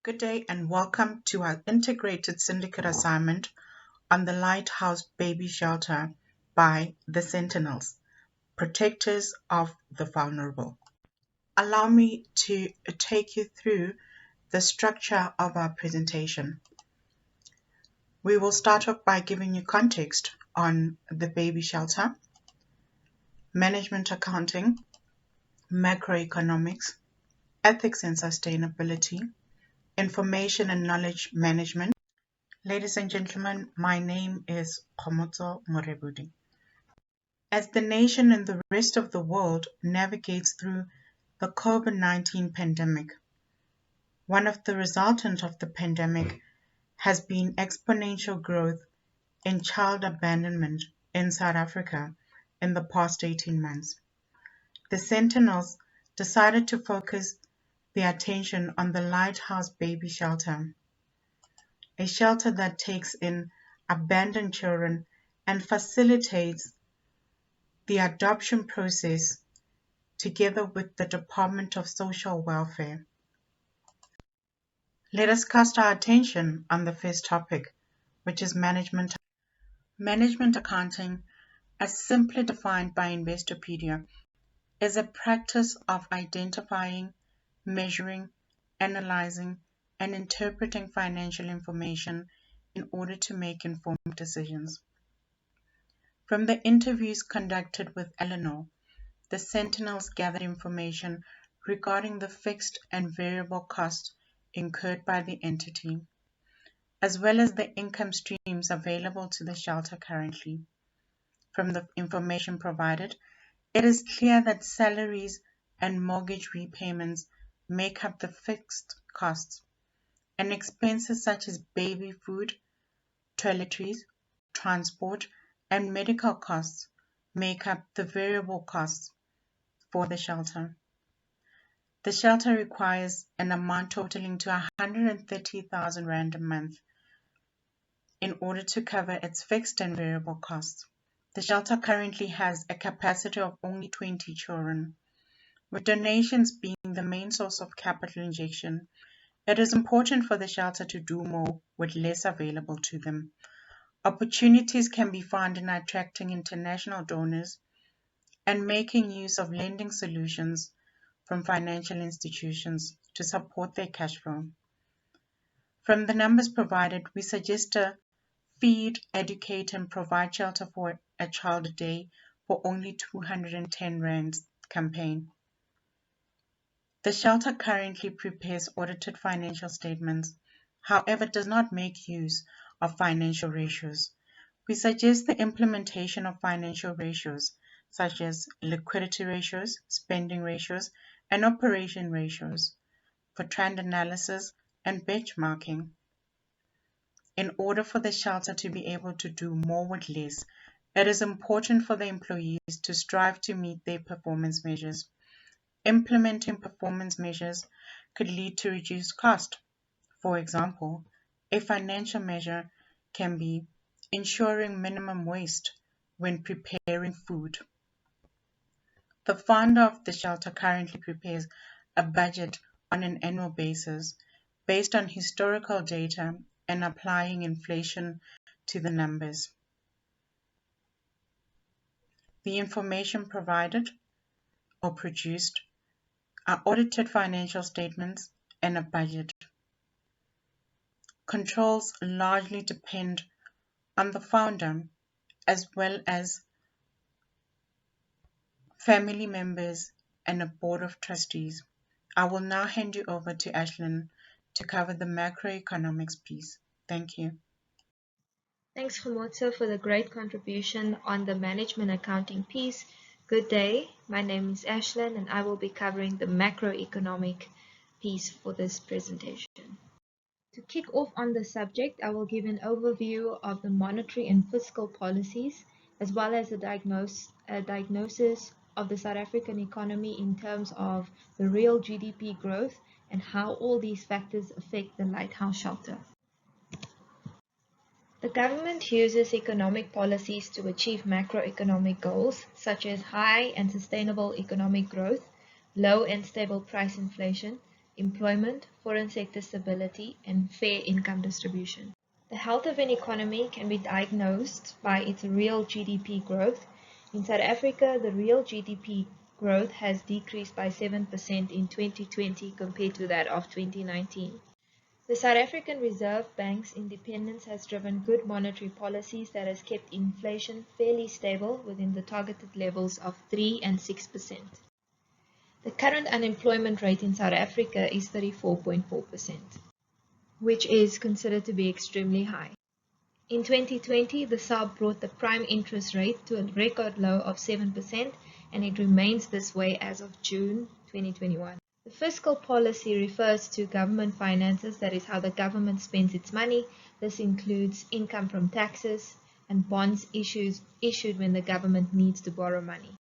Good day and welcome to our integrated syndicate assignment on the Lighthouse Baby Shelter by the Sentinels, protectors of the vulnerable. Allow me to take you through the structure of our presentation. We will start off by giving you context on the baby shelter, management accounting, macroeconomics, ethics and sustainability, information and knowledge management. Ladies and gentlemen, my name is Khomotso Morebudi. As the nation and the rest of the world navigates through the COVID-19 pandemic, one of the resultant of the pandemic has been exponential growth in child abandonment in South Africa in the past 18 months. The Sentinels decided to focus their attention on the Lighthouse Baby Shelter, a shelter that takes in abandoned children and facilitates the adoption process together with the Department of Social Welfare. Let us cast our attention on the first topic, which is management. Management accounting, as simply defined by Investopedia, is a practice of identifying, measuring, analyzing, and interpreting financial information in order to make informed decisions. From the interviews conducted with Eleanor, the Sentinels gathered information regarding the fixed and variable costs incurred by the entity, as well as the income streams available to the shelter currently. From the information provided, it is clear that salaries and mortgage repayments make up the fixed costs, and expenses such as baby food, toiletries, transport, and medical costs make up the variable costs for the shelter. The shelter requires an amount totaling to 130,000 Rand a month in order to cover its fixed and variable costs. The shelter currently has a capacity of only 20 children. With donations being the main source of capital injection, it is important for the shelter to do more with less available to them. Opportunities can be found in attracting international donors and making use of lending solutions from financial institutions to support their cash flow. From the numbers provided, we suggest a feed, educate, and provide shelter for a child a day for only 210 Rand campaign. The shelter currently prepares audited financial statements, however does not make use of financial ratios. We suggest the implementation of financial ratios such as liquidity ratios, spending ratios, and operation ratios for trend analysis and benchmarking. In order for the shelter to be able to do more with less, it is important for the employees to strive to meet their performance measures. Implementing performance measures could lead to reduced cost. For example, a financial measure can be ensuring minimum waste when preparing food. The founder of the shelter currently prepares a budget on an annual basis based on historical data and applying inflation to the numbers. The information provided or produced are audited financial statements and a budget. Controls largely depend on the founder as well as family members and a board of trustees. I will now hand you over to Ashlyn to cover the macroeconomics piece. Thank you. Thanks, Khomotso, for the great contribution on the management accounting piece. Good day. My name is Ashlyn, and I will be covering the macroeconomic piece for this presentation. To kick off on the subject, I will give an overview of the monetary and fiscal policies, as well as a diagnosis of the South African economy in terms of the real GDP growth and how all these factors affect the Lighthouse Shelter. The government uses economic policies to achieve macroeconomic goals, such as high and sustainable economic growth, low and stable price inflation, employment, foreign sector stability, and fair income distribution. The health of an economy can be diagnosed by its real GDP growth. In South Africa, the real GDP growth has decreased by 7% in 2020 compared to that of 2019. The South African Reserve Bank's independence has driven good monetary policies that has kept inflation fairly stable within the targeted levels of 3 and 6%. The current unemployment rate in South Africa is 34.4%, which is considered to be extremely high. In 2020, the SARB brought the prime interest rate to a record low of 7%, and it remains this way as of June 2021. The fiscal policy refers to government finances, that is how the government spends its money. This includes income from taxes and bonds issued when the government needs to borrow money.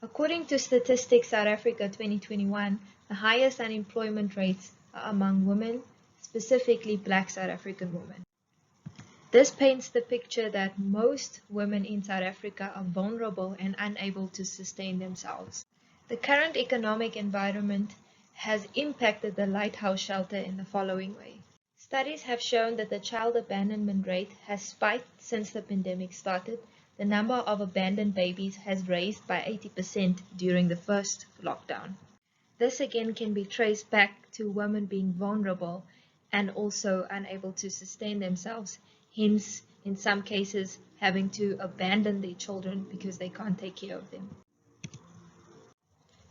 According to Statistics South Africa 2021, the highest unemployment rates are among women, specifically Black South African women. This paints the picture that most women in South Africa are vulnerable and unable to sustain themselves. The current economic environment has impacted the Lighthouse Shelter in the following way. Studies have shown that the child abandonment rate has spiked since the pandemic started. The number of abandoned babies has raised by 80% during the first lockdown. This again can be traced back to women being vulnerable and also unable to sustain themselves, hence in some cases having to abandon their children because they can't take care of them.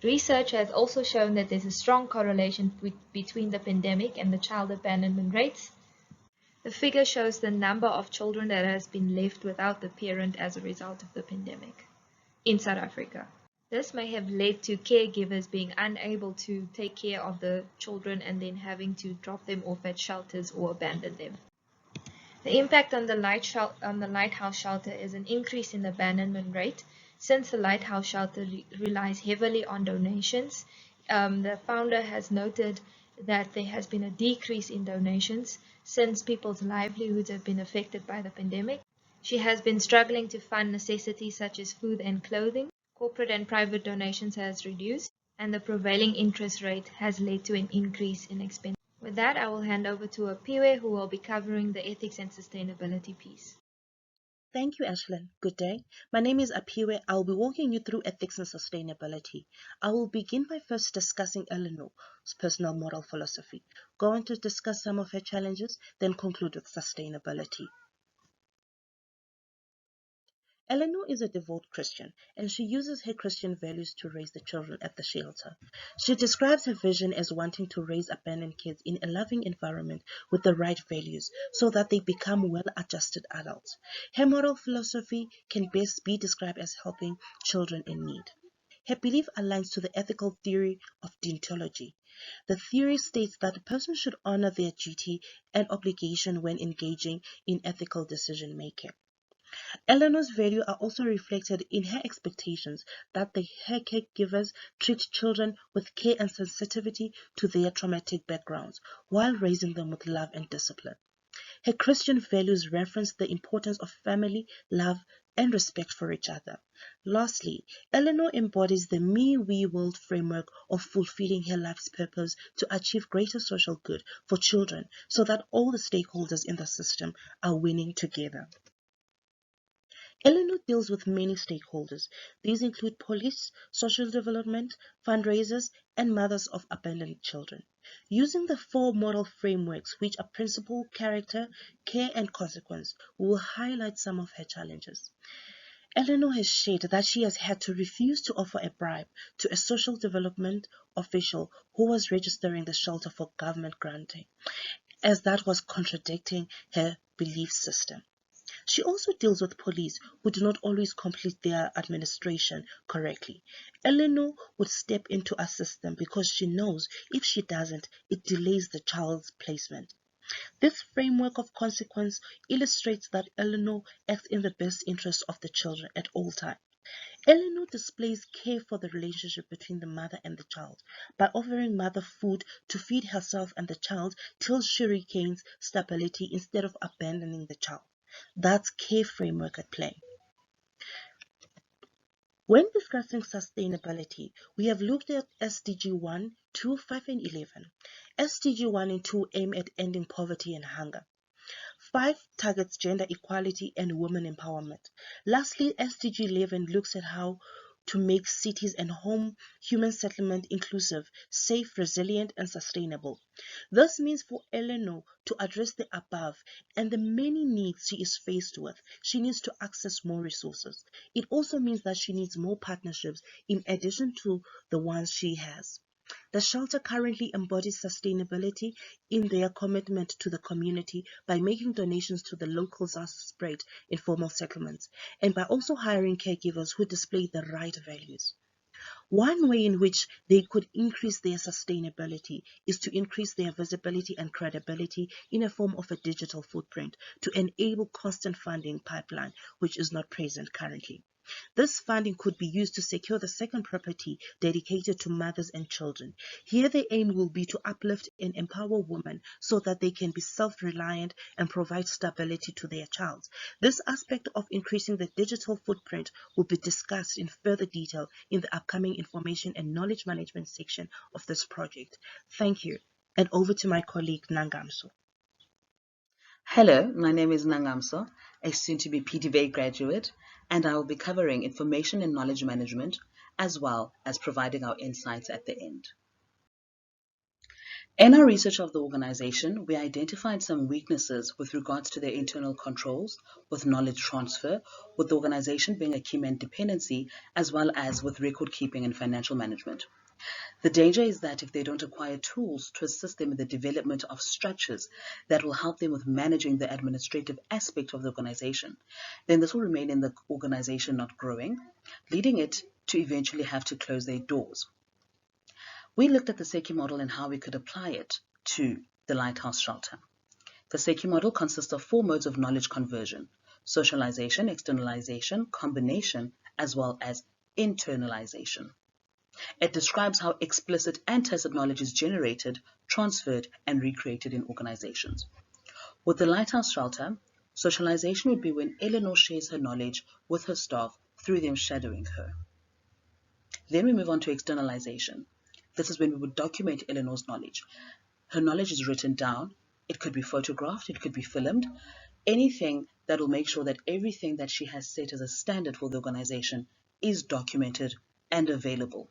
Research has also shown that there's a strong correlation between the pandemic and the child abandonment rates. The figure shows the number of children that has been left without the parent as a result of the pandemic in South Africa. This may have led to caregivers being unable to take care of the children and then having to drop them off at shelters or abandon them. The impact on the Lighthouse Shelter is an increase in the abandonment rate. Since the Lighthouse Shelter relies heavily on donations, the founder has noted that there has been a decrease in donations since people's livelihoods have been affected by the pandemic. She has been struggling to fund necessities such as food and clothing. Corporate and private donations has reduced, and the prevailing interest rate has led to an increase in expenses. With that, I will hand over to Apiwe, who will be covering the ethics and sustainability piece. Thank you, Ashlyn. Good day. My name is Apiwe. I will be walking you through ethics and sustainability. I will begin by first discussing Eleanor's personal moral philosophy, going to discuss some of her challenges, then conclude with sustainability. Eleanor is a devout Christian, and she uses her Christian values to raise the children at the shelter. She describes her vision as wanting to raise abandoned kids in a loving environment with the right values so that they become well-adjusted adults. Her moral philosophy can best be described as helping children in need. Her belief aligns to the ethical theory of deontology. The theory states that a person should honor their duty and obligation when engaging in ethical decision-making. Eleanor's values are also reflected in her expectations that her caregivers treat children with care and sensitivity to their traumatic backgrounds while raising them with love and discipline. Her Christian values reference the importance of family, love, and respect for each other. Lastly, Eleanor embodies the me-we world framework of fulfilling her life's purpose to achieve greater social good for children so that all the stakeholders in the system are winning together. Eleanor deals with many stakeholders. These include police, social development, fundraisers, and mothers of abandoned children. Using the four model frameworks, which are principle, character, care, and consequence, we will highlight some of her challenges. Eleanor has shared that she has had to refuse to offer a bribe to a social development official who was registering the shelter for government granting, as that was contradicting her belief system. She also deals with police who do not always complete their administration correctly. Eleanor would step in to assist them because she knows if she doesn't, it delays the child's placement. This framework of consequence illustrates that Eleanor acts in the best interest of the children at all times. Eleanor displays care for the relationship between the mother and the child by offering mother food to feed herself and the child till she regains stability instead of abandoning the child. That's care framework at play. When discussing sustainability, we have looked at SDG 1, 2, 5, and 11. SDG 1 and 2 aim at ending poverty and hunger. 5 targets gender equality and women empowerment. Lastly, SDG 11 looks at how to make cities and human settlement inclusive, safe, resilient, and sustainable. This means for Eleanor to address the above and the many needs she is faced with, she needs to access more resources. It also means that she needs more partnerships in addition to the ones she has. The shelter currently embodies sustainability in their commitment to the community by making donations to the local disaster spread informal settlements and by also hiring caregivers who display the right values. One way in which they could increase their sustainability is to increase their visibility and credibility in a form of a digital footprint to enable constant funding pipeline, which is not present currently. This funding could be used to secure the second property dedicated to mothers and children. Here the aim will be to uplift and empower women so that they can be self-reliant and provide stability to their child. This aspect of increasing the digital footprint will be discussed in further detail in the upcoming information and knowledge management section of this project. Thank you. And over to my colleague Nangamso. Hello, my name is Nangamso, a soon-to-be PTVA graduate, and I will be covering information and knowledge management, as well as providing our insights at the end. In our research of the organization, we identified some weaknesses with regards to their internal controls, with knowledge transfer, with the organization being a key man dependency, as well as with record keeping and financial management. The danger is that if they don't acquire tools to assist them in the development of structures that will help them with managing the administrative aspect of the organization, then this will remain in the organization not growing, leading it to eventually have to close their doors. We looked at the Seki model and how we could apply it to the Lighthouse Shelter. The Seki model consists of 4 modes of knowledge conversion: socialization, externalization, combination, as well as internalization. It describes how explicit and tacit knowledge is generated, transferred, and recreated in organizations. With the Lighthouse Shelter, socialization would be when Eleanor shares her knowledge with her staff through them shadowing her. Then we move on to externalization. This is when we would document Eleanor's knowledge. Her knowledge is written down. It could be photographed, it could be filmed, anything that will make sure that everything that she has set as a standard for the organization is documented and available.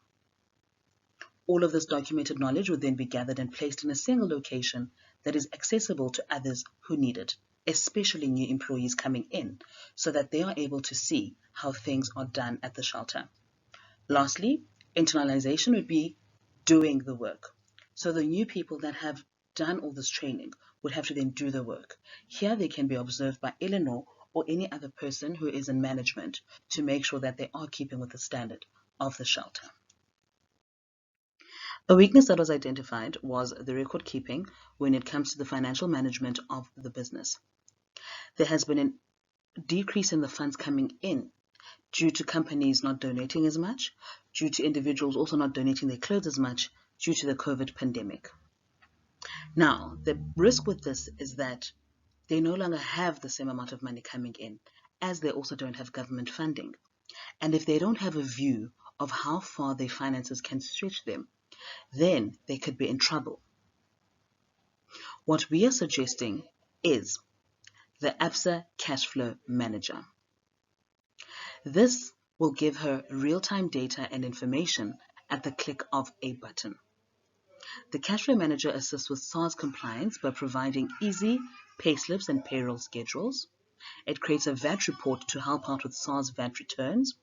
All of this documented knowledge would then be gathered and placed in a single location that is accessible to others who need it, especially new employees coming in, so that they are able to see how things are done at the shelter. Lastly, internalization would be doing the work. So the new people that have done all this training would have to then do the work. Here they can be observed by Eleanor or any other person who is in management to make sure that they are keeping with the standard of the shelter. A weakness that was identified was the record keeping when it comes to the financial management of the business. There has been a decrease in the funds coming in due to companies not donating as much, due to individuals also not donating their clothes as much due to the COVID pandemic. Now, the risk with this is that they no longer have the same amount of money coming in, as they also don't have government funding. And if they don't have a view of how far their finances can stretch them, then they could be in trouble. What we are suggesting is the ABSA Cash Flow Manager. This will give her real-time data and information at the click of a button. The Cash Flow Manager assists with SARS compliance by providing easy payslips and payroll schedules. It creates a VAT report to help out with SARS VAT returns.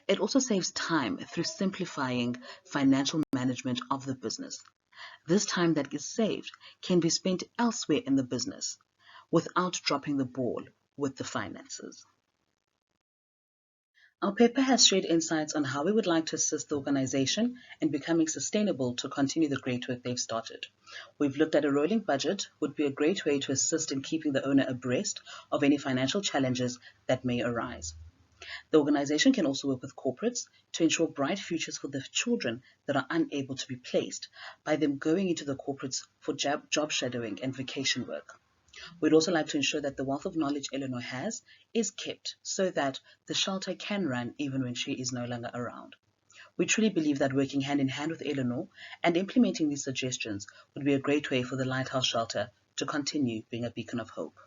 It also saves time through simplifying financial management of the business. This time that is saved can be spent elsewhere in the business without dropping the ball with the finances. Our paper has shared insights on how we would like to assist the organization in becoming sustainable to continue the great work they've started. We've looked at a rolling budget would be a great way to assist in keeping the owner abreast of any financial challenges that may arise. The organization can also work with corporates to ensure bright futures for the children that are unable to be placed by them going into the corporates for job shadowing and vacation work. We'd also like to ensure that the wealth of knowledge Eleanor has is kept so that the shelter can run even when she is no longer around. We truly believe that working hand in hand with Eleanor and implementing these suggestions would be a great way for the Lighthouse Shelter to continue being a beacon of hope.